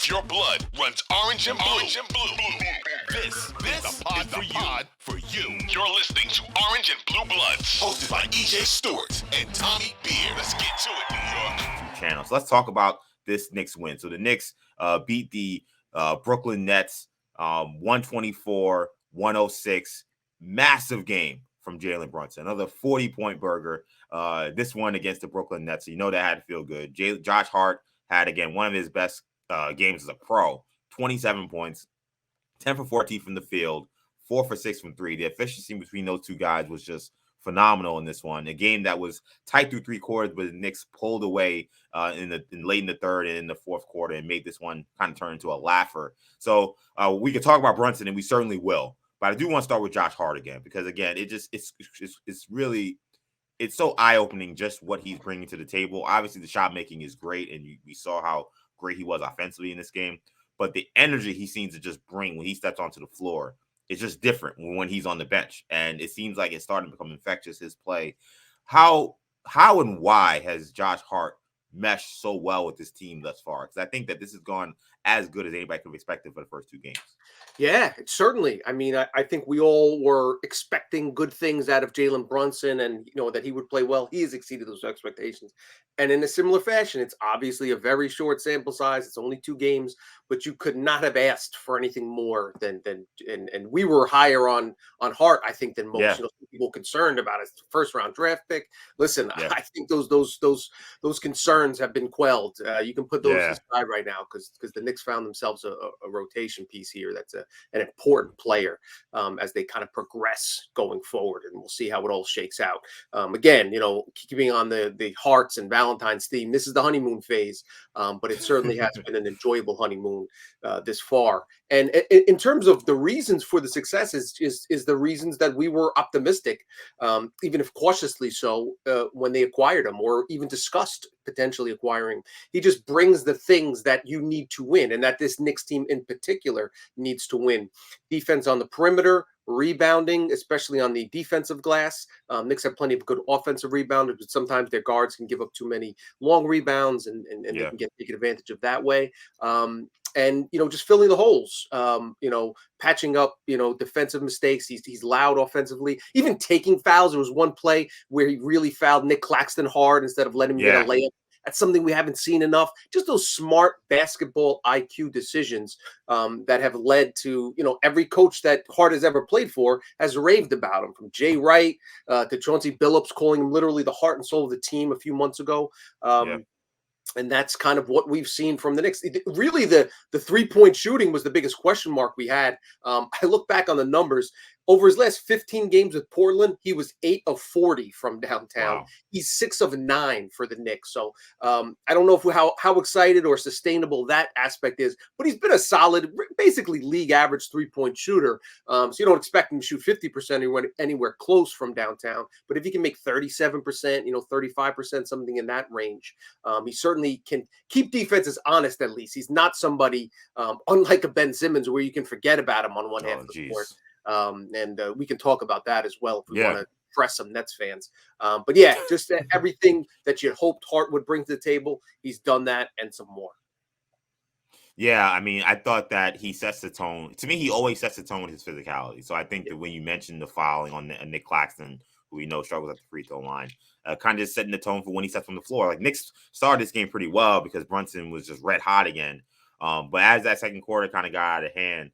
If your blood runs orange and blue, this is the pod for you. You're listening to Orange and Blue Bloods, hosted by EJ Stewart and Tommy Beer. Let's get to it, New York. Channel. So let's talk about this Knicks win. So the Knicks beat the Brooklyn Nets 124-106. Massive game from Jalen Brunson. Another 40-point burger. This one against the Brooklyn Nets. So you know that had to feel good. Josh Hart had, again, one of his best games as a pro. 27 points, 10 for 14 from the field, 4 for 6 from 3. The efficiency between those two guys was just phenomenal in this one. A game that was tight through 3 quarters, but the Knicks pulled away late in the third and in the fourth quarter and made this one kind of turn into a laugher. So we could talk about Brunson, and we certainly will. But I do want to start with Josh Hart again, because again, it's really so eye-opening just what he's bringing to the table. Obviously, the shot making is great, and we saw how great he was offensively in this game. But the energy he seems to just bring when he steps onto the floor is just different when he's on the bench. And it seems like it's starting to become infectious, his play. How and why has Josh Hart meshed so well with this team thus far? Because I think that this has gone as good as anybody could have expected for the first 2 games. Yeah, certainly. I mean, I think we all were expecting good things out of Jalen Brunson, and that he would play well. He has exceeded those expectations. And in a similar fashion, it's obviously a very short sample size. It's only 2 games, but you could not have asked for anything more than and we were higher on Hart, I think, than most. Yeah. People concerned about his first round draft pick. Listen, Yeah. I think those concerns have been quelled. You can put those aside right now because the Knicks found themselves a rotation piece here that's an important player as they kind of progress going forward, and we'll see how it all shakes out. Again, keeping on the Hearts and Valentine's theme, this is the honeymoon phase, but it certainly has been an enjoyable honeymoon this far. And in terms of the reasons for the success is the reasons that we were optimistic, even if cautiously so, when they acquired him or even discussed potentially acquiring. He just brings the things that you need to win, and that this Knicks team in particular needs to win. Defense on the perimeter, rebounding, especially on the defensive glass. Knicks have plenty of good offensive rebounders, but sometimes their guards can give up too many long rebounds, and they can get taken advantage of that way. And just filling the holes, patching up, defensive mistakes. He's loud offensively, even taking fouls. There was one play where he really fouled Nick Claxton hard instead of letting him get a layup. That's something we haven't seen enough. Just those smart basketball IQ decisions that have led to, every coach that Hart has ever played for has raved about him, from Jay Wright to Chauncey Billups, calling him literally the heart and soul of the team a few months ago. And that's kind of what we've seen from the Knicks. Really, the 3-point shooting was the biggest question mark we had. I look back on the numbers. Over his last 15 games with Portland, he was 8 of 40 from downtown. Wow. He's 6 of 9 for the Knicks. So I don't know how excited or sustainable that aspect is, but he's been a solid, basically league average 3-point shooter. So you don't expect him to shoot 50% anywhere close from downtown. But if he can make 37%, 35%, something in that range, he certainly can keep defenses honest. At least he's not somebody unlike a Ben Simmons where you can forget about him on one half of the court. And we can talk about that as well if we want to press some Nets fans. But just everything that you hoped Hart would bring to the table, he's done that and some more. Yeah, I mean, I thought that he sets the tone. To me, he always sets the tone with his physicality. So I think that when you mentioned the fouling on Nick Claxton, who we know struggles at the free throw line, kind of just setting the tone for when he steps on the floor. Like, Knicks started this game pretty well because Brunson was just red hot again. But as that second quarter kind of got out of hand,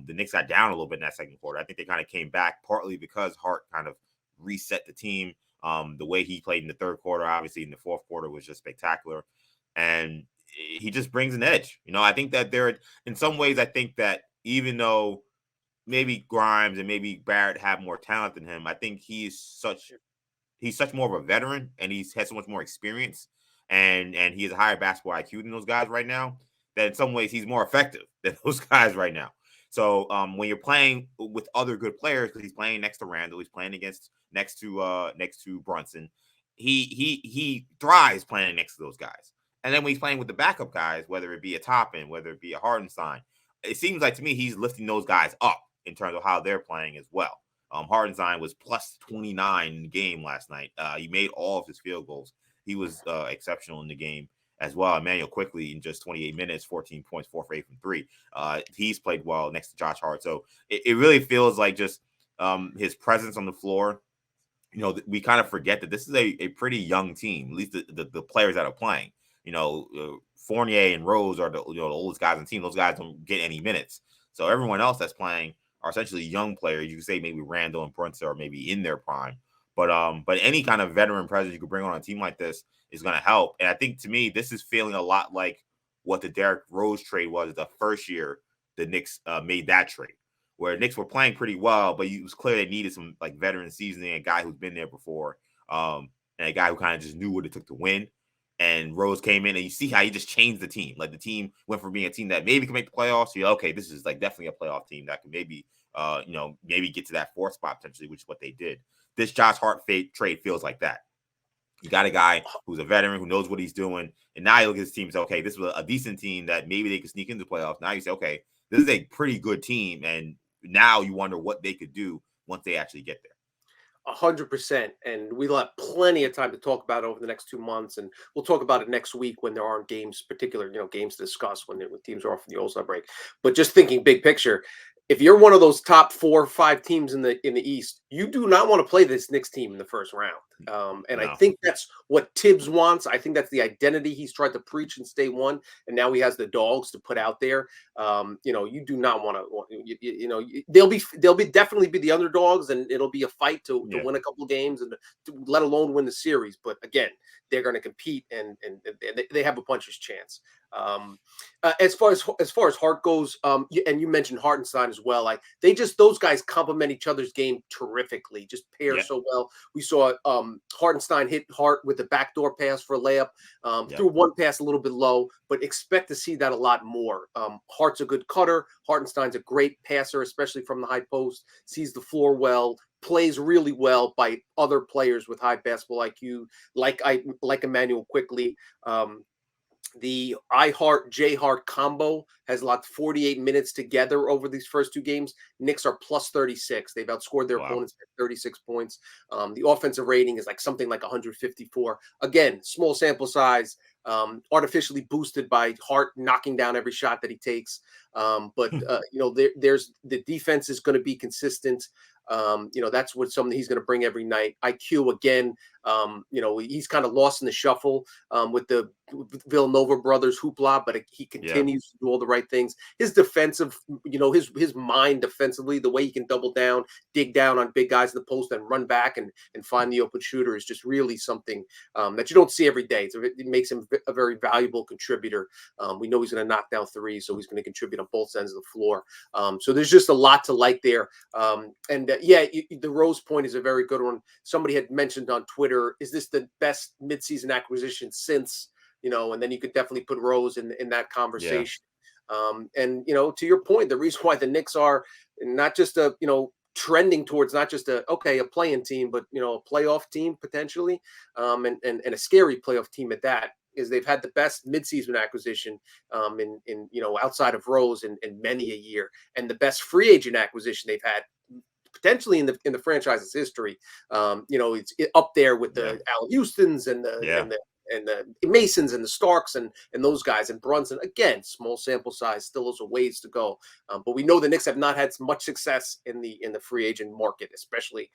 the Knicks got down a little bit in that second quarter. I think they kind of came back partly because Hart kind of reset the team. The way he played in the third quarter, obviously in the fourth quarter, was just spectacular. And he just brings an edge. I think that in some ways, I think that even though maybe Grimes and maybe Barrett have more talent than him, I think he's such more of a veteran, and he's had so much more experience, and he has a higher basketball IQ than those guys right now, that in some ways he's more effective than those guys right now. So when you're playing with other good players, because he's playing next to Randall, he's playing next to Brunson, he thrives playing next to those guys. And then when he's playing with the backup guys, whether it be a Toppin, whether it be a Hartenstein, it seems like to me he's lifting those guys up in terms of how they're playing as well. Hartenstein was plus 29 in the game last night. He made all of his field goals. He was exceptional in the game. as well. Emmanuel quickly in just 28 minutes, 14 points, 4 for 8 from 3. He's played well next to Josh Hart. So it really feels like just his presence on the floor. We kind of forget that this is a pretty young team, at least the players that are playing. Fournier and Rose are the oldest guys on the team. Those guys don't get any minutes. So everyone else that's playing are essentially young players. You could say maybe Randall and Brunson are maybe in their prime. But any kind of veteran presence you could bring on a team like this is going to help. And I think, to me, this is feeling a lot like what the Derrick Rose trade was the first year the Knicks made that trade, where Knicks were playing pretty well, but it was clear they needed some like veteran seasoning, a guy who's been there before, and a guy who kind of just knew what it took to win. And Rose came in, and you see how he just changed the team. Like, the team went from being a team that maybe could make the playoffs to, okay, this is like definitely a playoff team that could maybe, maybe get to that 4th spot potentially, which is what they did. This Josh Hart trade feels like that. You got a guy who's a veteran who knows what he's doing, and now you look at his team and say, okay, this was a decent team that maybe they could sneak into the playoffs. Now you say, okay, this is a pretty good team, and now you wonder what they could do once they actually get there. 100%. And we'll have plenty of time to talk about it over the next 2 months. And we'll talk about it next week when there aren't games, particular, games to discuss when teams are off in the All-Star break. But just thinking big picture, if you're one of those top 4 or 5 teams in the East, you do not want to play this Knicks team in the first round. And I think that's what Tibbs wants. I think that's the identity he's tried to preach since day one. And now he has the dogs to put out there. You do not want to. They'll definitely be the underdogs, and it'll be a fight to win a couple of games and let alone win the series. But again, they're going to compete, and they have a puncher's chance. As far as Hart goes, and you mentioned Hartenstein as well. Like, those guys complement each other's game terrifically, just pair so well. We saw Hartenstein hit Hart with the backdoor pass for a layup, threw one pass a little bit low, but expect to see that a lot more. Hart's a good cutter. Hartenstein's a great passer, especially from the high post, sees the floor well, plays really well by other players with high basketball IQ, like Emmanuel quickly. The IHart J-Hart combo has locked 48 minutes together over these first 2 games. Knicks are plus 36. They've outscored their opponents by 36 points. The offensive rating is something like 154. Again, small sample size, artificially boosted by Hart knocking down every shot that he takes. But there's the defense is going to be consistent. That's something he's going to bring every night. IQ again. He's kind of lost in the shuffle with the Villanova brothers hoopla, but he continues to do all the right things. His defensive, his mind defensively, the way he can double down, dig down on big guys in the post and run back and find the open shooter is just really something that you don't see every day. So it makes him a very valuable contributor. We know he's going to knock down threes, so he's going to contribute on both ends of the floor. So there's just a lot to like there. The Rose point is a very good one. Somebody had mentioned on Twitter, is this the best midseason acquisition since, and then you could definitely put Rose in that conversation. To your point, the reason why the Knicks are not just trending towards not just a play-in team, but a playoff team potentially, and a scary playoff team at that, is they've had the best midseason acquisition in outside of Rose in many a year, and the best free agent acquisition they've had potentially in the franchise's history. It's up there with the Allen Houstons and the Masons and the Starks and those guys, and Brunson. Again, small sample size, still has a ways to go. But we know the Knicks have not had much success in the free agent market, especially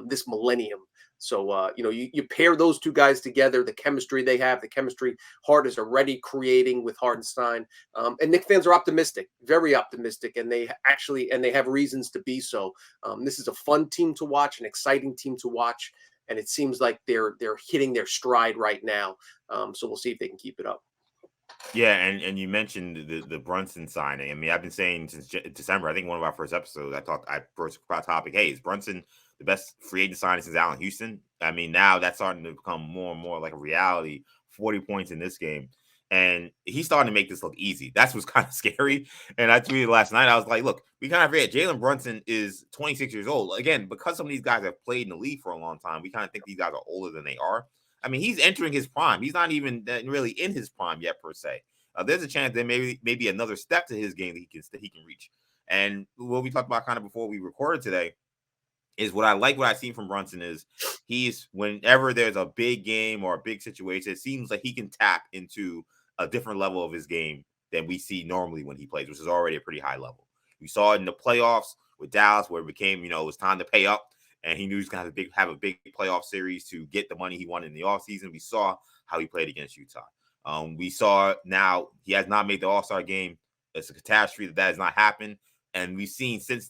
this millennium. So, you pair those 2 guys together, the chemistry they have, the chemistry Hart is already creating with Hartenstein. And Knicks fans are optimistic, very optimistic, and they have reasons to be so. This is a fun team to watch, an exciting team to watch, and it seems like they're hitting their stride right now. So we'll see if they can keep it up. Yeah, and you mentioned the Brunson signing. I mean, I've been saying since December, I think one of our first episodes, I first brought topic, hey, is Brunson the best free agent signing since Allen Houston? I mean, now that's starting to become more and more like a reality. 40 points in this game. And he's starting to make this look easy. That's what's kind of scary. And I tweeted last night, I was like, look, we kind of forget Jalen Brunson is 26 years old. Again, because some of these guys have played in the league for a long time, we kind of think these guys are older than they are. I mean, he's entering his prime. He's not even really in his prime yet, per se. There's a chance that maybe another step to his game that he can reach. And what we talked about kind of before we recorded today is what I've seen from Brunson is he's whenever there's a big game or a big situation, it seems like he can tap into a different level of his game than we see normally when he plays, which is already a pretty high level. We saw it in the playoffs with Dallas where it became, it was time to pay up, and he knew he was going to have a big playoff series to get the money he wanted in the offseason. We saw how he played against Utah. We saw now he has not made the All-Star game. It's a catastrophe that has not happened. And we've seen since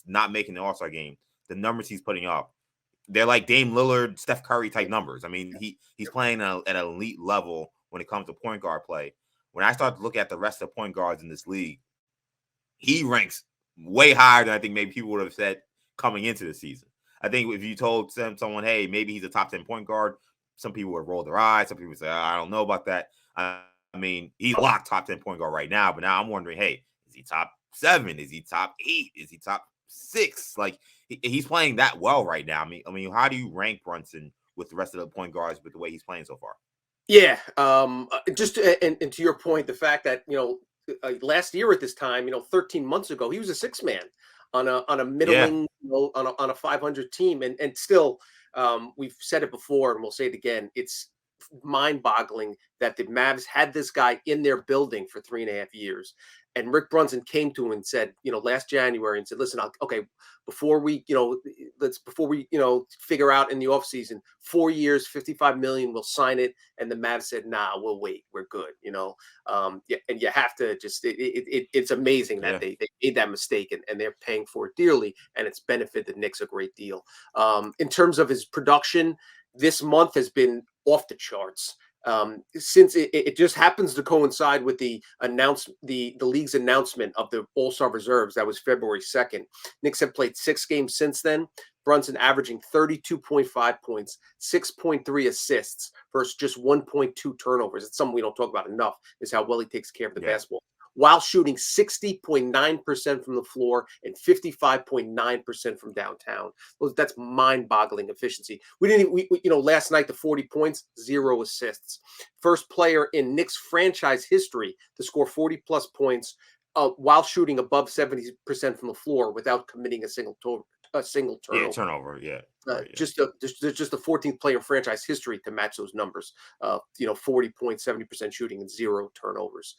not making the All-Star game, the numbers he's putting up, they're like Dame Lillard, Steph Curry type numbers. I mean, he's playing at an elite level when it comes to point guard play. When I start to look at the rest of the point guards in this league, he ranks way higher than I think maybe people would have said coming into the season. I think if you told someone, hey, maybe he's a top 10 point guard, some people would roll their eyes. Some people would say, I don't know about that. I mean, he's locked top 10 point guard right now, but now I'm wondering, hey, is he top 7? Is he top 8? Is he top 6? Like, he's playing that well right now. I mean, how do you rank Brunson with the rest of the point guards with the way he's playing so far? Yeah, just and to your point, the fact that last year at this time, 13 months ago, he was a 6-man on a middling, on a 500 team, and still, we've said it before, and we'll say it again. It's mind-boggling that the Mavs had this guy in their building for 3.5 years. And Rick Brunson came to him and said, last January, and said, listen, before we figure out in the offseason, 4 years, $55 million, we'll sign it. And the Mavs said, nah, we'll wait. We're good. And you have to it's amazing that they made that mistake, and they're paying for it dearly, and it's benefited the Knicks a great deal. In terms of his production, this month has been off the charts. Since it just happens to coincide with the league's announcement of the All-Star reserves. That was February 2nd. Knicks have played 6 games since then. Brunson averaging 32.5 points, 6.3 assists versus just 1.2 turnovers. It's something we don't talk about enough, is how well he takes care of the basketball, while shooting 60.9% from the floor and 55.9% from downtown. That's mind-boggling efficiency. Last night, the 40 points, 0 assists. First player in Knicks franchise history to score 40-plus points while shooting above 70% from the floor without committing a single turnover. Yeah, turnover. Yeah. Just the 14th player in franchise history to match those numbers. 40 points, 70% shooting, and 0 turnovers.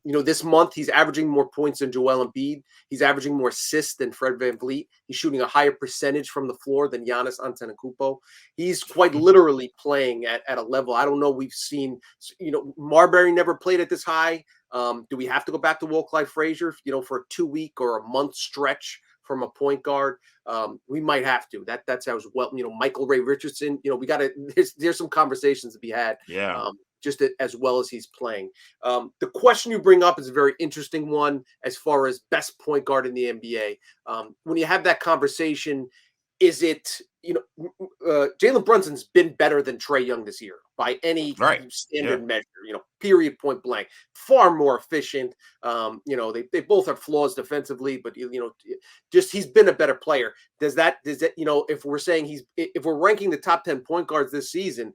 This month he's averaging more points than Joel Embiid. He's averaging more assists than Fred VanVleet. He's shooting a higher percentage from the floor than Giannis Antetokounmpo. He's quite literally playing at a level I don't know we've seen. Marbury never played at this high. Do we have to go back to Walt Clyde Frazier, for a 2-week or a month stretch from a point guard? We might have to. That's how well. Michael Ray Richardson. We got to. There's some conversations to be had. Yeah. Just as well as he's playing. The question you bring up is a very interesting one as far as best point guard in the NBA. When you have that conversation, is it Jalen Brunson's been better than Trae Young this year by any standard measure, period, point blank, far more efficient. They both have flaws defensively, but just he's been a better player. Does that if we're saying if we're ranking the top 10 point guards this season,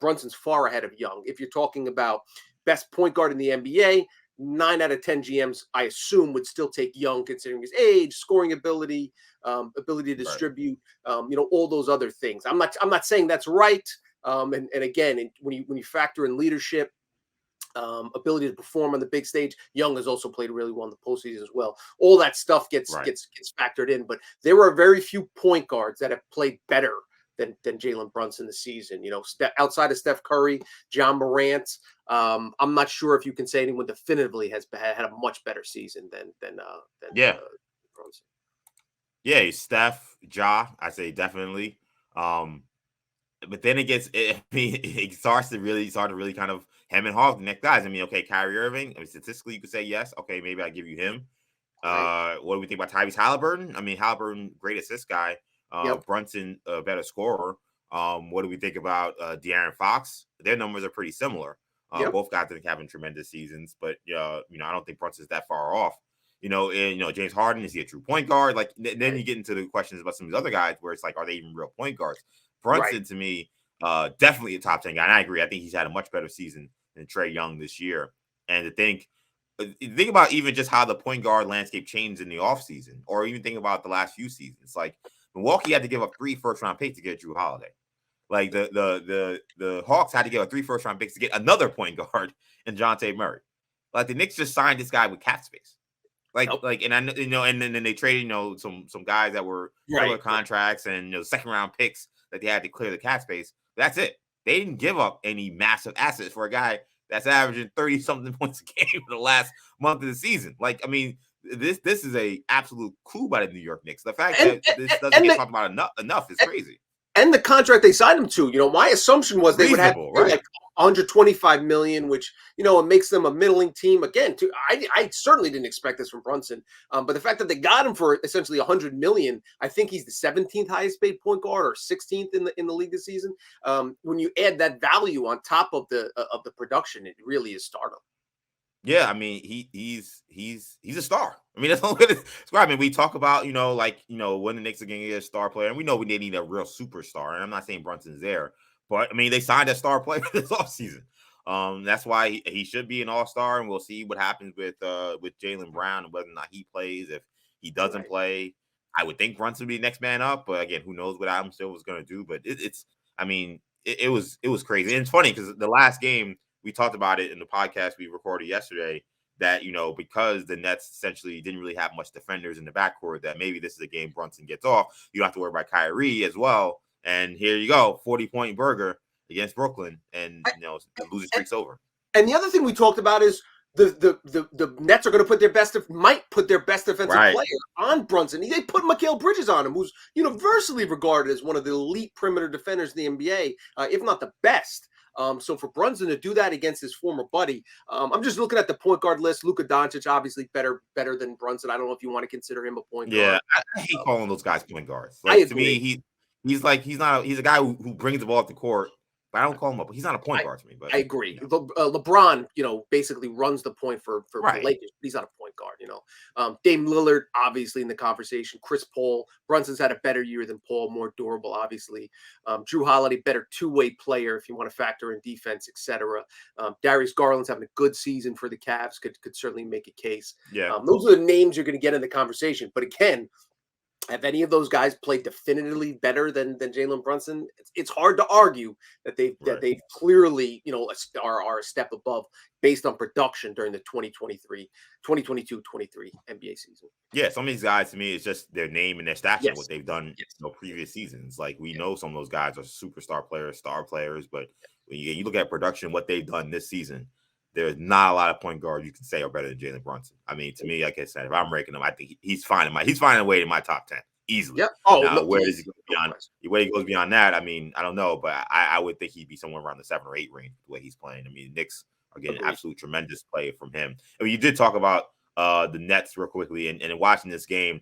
Brunson's far ahead of Young. If you're talking about best point guard in the NBA, 9 out of 10 GMs, I assume, would still take Young, considering his age, scoring ability, ability to distribute, all those other things. I'm not saying that's right. And again, when you factor in leadership, ability to perform on the big stage, Young has also played really well in the postseason as well. All that stuff gets factored in, but there are very few point guards that have played better than Jalen Brunson this season. Outside of Steph Curry, John Morant, I'm not sure if you can say anyone definitively has had a much better season than Brunson. Yeah, Steph, Ja, I say definitely. But then it starts to really kind of hem and haw the next guys. Okay, Kyrie Irving. Statistically, you could say yes. Okay, maybe I give you him. What do we think about Tyrese Halliburton? Halliburton, great assist guy. Brunson, a better scorer. What do we think about De'Aaron Fox? Their numbers are pretty similar. Both guys think having tremendous seasons, but I don't think Brunson's that far off. James Harden, is he a true point guard? Like then you get into the questions about some of these other guys where it's like, are they even real point guards? Brunson to me, definitely a top 10 guy. And I agree. I think he's had a much better season than Trae Young this year. And to think about even just how the point guard landscape changed in the offseason, or even think about the last few seasons. Like Milwaukee had to give up 3 first-round picks to get Drew Holiday. Like the Hawks had to give up 3 first-round picks to get another point guard in Jonte Murray. Like the Knicks just signed this guy with cap space. And I and then they traded some guys that were filler contracts and second round picks that they had to clear the cap space. That's it. They didn't give up any massive assets for a guy that's averaging 30 something points a game for the last month of the season. Like, I mean, this is a absolute coup by the New York Knicks. The fact that this doesn't get talked about enough is crazy. And the contract they signed him to, my assumption was they would have like 125 million, which, it makes them a middling team. Again, I certainly didn't expect this from Brunson. But the fact that they got him for essentially 100 million, I think he's the 17th highest paid point guard or 16th in the league this season. When you add that value on top of the production, it really is stardom. Yeah, I mean, he's a star. I mean, that's all good. I mean, we talk about, when the Knicks are going to get a star player, and we know they need a real superstar. And I'm not saying Brunson's there, but I mean, they signed a star player this offseason. That's why he should be an all-star, and we'll see what happens with Jalen Brown and whether or not he plays. If he doesn't play, I would think Brunson would be the next man up. But again, who knows what Adam Silver's going to do? But it was crazy. And it's funny because the last game, we talked about it in the podcast we recorded yesterday that, because the Nets essentially didn't really have much defenders in the backcourt, that maybe this is a game Brunson gets off. You don't have to worry about Kyrie as well. And here you go, 40-point burger against Brooklyn, and the losing streak's over. And the other thing we talked about is the Nets are going to put their best defensive player on Brunson. They put Mikal Bridges on him, who's universally regarded as one of the elite perimeter defenders in the NBA, if not the best. So for Brunson to do that against his former buddy, I'm just looking at the point guard list. Luka Doncic, obviously better than Brunson. I don't know if you want to consider him a point guard. Yeah, I hate calling those guys point guards. Like, to me, he's a guy who brings the ball up the court. But I don't call him up. He's not a point guard to me. But I agree. LeBron, basically runs the point for the Lakers. He's not a point guard. Dame Lillard, obviously in the conversation. Chris Paul, Brunson's had a better year than Paul, more durable, obviously. Drew Holiday, better two-way player if you want to factor in defense, etc. Darius Garland's having a good season for the Cavs. Could certainly make a case. Yeah, those are the names you're going to get in the conversation. But again, have any of those guys played definitively better than Jalen Brunson? It's hard to argue that they clearly are a step above based on production during the 2022-23 NBA season. Yeah, some of these guys to me it's just their name and their stature, what they've done previous seasons. Like we know some of those guys are superstar players, star players, but when you look at production, what they've done this season, there's not a lot of point guards you can say are better than Jalen Brunson. I mean, to me, like I said, if I'm ranking him, I think he's finding a way in my top 10 easily. Yep. Where does he go beyond? Where he goes beyond that, I mean, I don't know, but I would think he'd be somewhere around the 7 or 8 range the way he's playing. I mean, the Knicks are getting absolute tremendous play from him. I mean, you did talk about the Nets real quickly, and watching this game,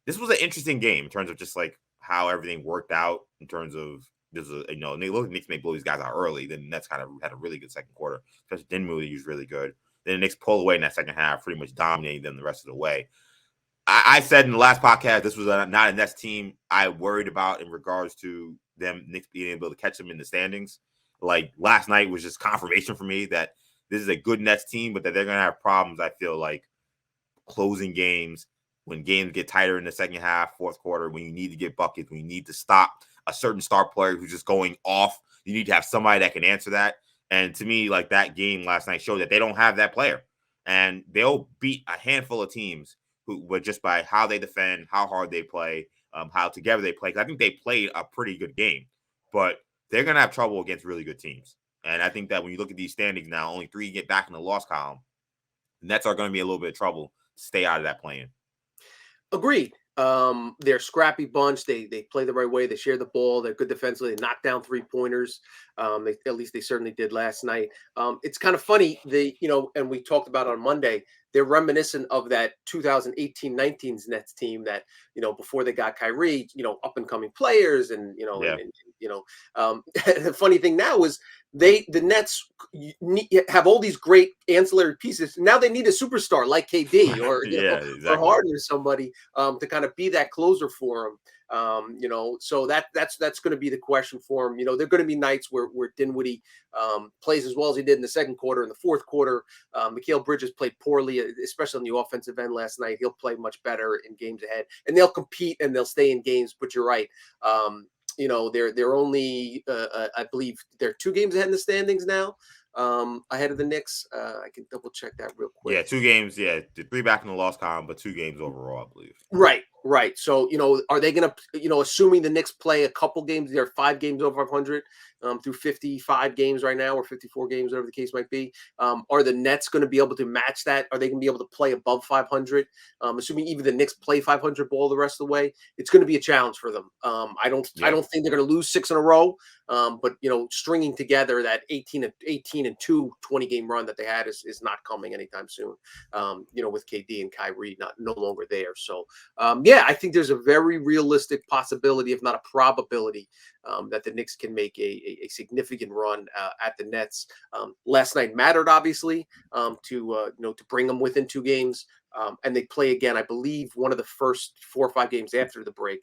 this was an interesting game in terms of just like how everything worked out in terms of. There's they look Knicks may blow these guys out early. Then the Nets kind of had a really good second quarter. Especially Dinwiddie was really good. Then the Knicks pulled away in that second half, pretty much dominating them the rest of the way. I said in the last podcast this was not a Nets team I worried about in regards to them Knicks being able to catch them in the standings. Like last night was just confirmation for me that this is a good Nets team, but that they're going to have problems. I feel like closing games when games get tighter in the second half, fourth quarter, when you need to get buckets, when you need to stop a certain star player who's just going off. You need to have somebody that can answer that. And to me, like that game last night showed that they don't have that player. And they'll beat a handful of teams who were just by how they defend, how hard they play, how together they play. Because I think they played a pretty good game. But they're going to have trouble against really good teams. And I think that when you look at these standings now, only 3 get back in the loss column. The Nets are going to be a little bit of trouble to stay out of that play-in. Agreed. They're a scrappy bunch. They play the right way. They share the ball. They're good defensively. They knock down 3-pointers. At least they certainly did last night. It's kind of funny. And we talked about it on Monday. They're reminiscent of that 2018-19 Nets team that, before they got Kyrie, up and coming players. And, the funny thing now is the Nets have all these great ancillary pieces. Now they need a superstar like KD or, or Harden or somebody to kind of be that closer for them. So that's going to be the question for him. There are going to be nights where Dinwiddie plays as well as he did in the second quarter. In the fourth quarter, Mikal Bridges played poorly, especially on the offensive end last night. He'll play much better in games ahead, and they'll compete and they'll stay in games. But you're right. They're only, I believe, they're 2 games ahead in the standings now, ahead of the Knicks. I can double check that real quick. Yeah, 2 games. Yeah, 3 back in the loss column, but 2 games overall, I believe. Right. So, are they going to, assuming the Knicks play a couple games, they're 5 games over 500 through 55 games right now, or 54 games, whatever the case might be. Are the Nets going to be able to match that? Are they going to be able to play above 500? Assuming even the Knicks play 500 ball the rest of the way, it's going to be a challenge for them. I don't think they're going to lose 6 in a row. But stringing together that 18 and 2 20-game run that they had is not coming anytime soon. With KD and Kyrie no longer there. So I think there's a very realistic possibility, if not a probability, that the Knicks can make a significant run at the Nets. Last night mattered, obviously, to bring them within 2 games. And they play again, I believe, one of the first 4 or 5 games after the break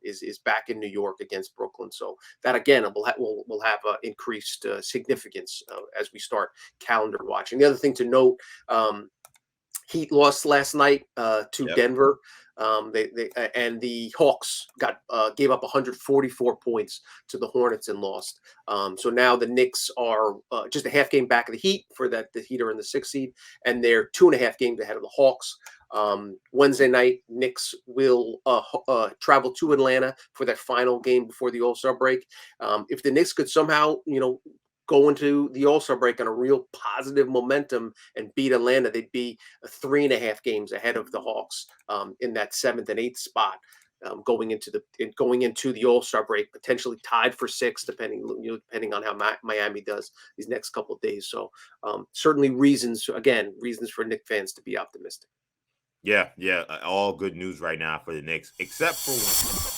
is back in New York against Brooklyn. So that again will have increased significance as we start calendar watching. The other thing to note, Heat lost last night to Denver. And the Hawks gave up 144 points to the Hornets and lost. So now the Knicks are just a half game back of the Heat for that. The Heat are in the 6th seed, and they're 2.5 games ahead of the Hawks. Wednesday night, Knicks will travel to Atlanta for that final game before the All-Star break. If the Knicks could somehow, go into the All-Star break on a real positive momentum and beat Atlanta, they'd be 3.5 games ahead of the Hawks in that 7th and 8th spot. Going into the All-Star break, potentially tied for 6th, depending on how Miami does these next couple of days. So certainly reasons for Knicks fans to be optimistic. Yeah, all good news right now for the Knicks, except for one.